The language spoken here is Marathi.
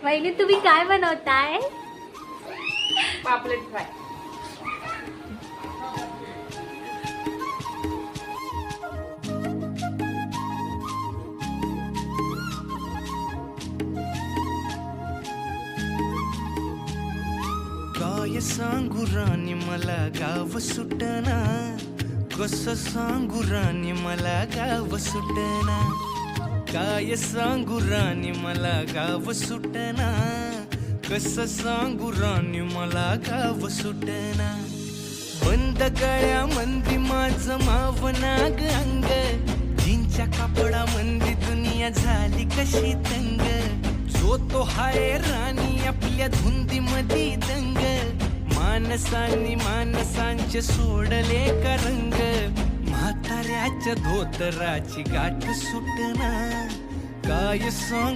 वहिनी तुम्ही काय बनवताय? पापलेट फ्राय. काय सांगू राणी मला गाव सुटना, कसं सांगू राणी मला गाव सुटना. काय सांगू राणी मला गाव सुटना, कसं सांगू राणी मला गाव सुटना. बंद गळ्या मंदी माझं मावनाग अंग, जीनच्या कापडा मंदी दुनिया झाली कशी तंग. जो तो हाय राणी आपल्या धुंदी मधी दंग, माणसांनी माणसांचे सोडले का रंग. म्हाताऱ्याच्या धोतराची गाठ सुटना, काय सांग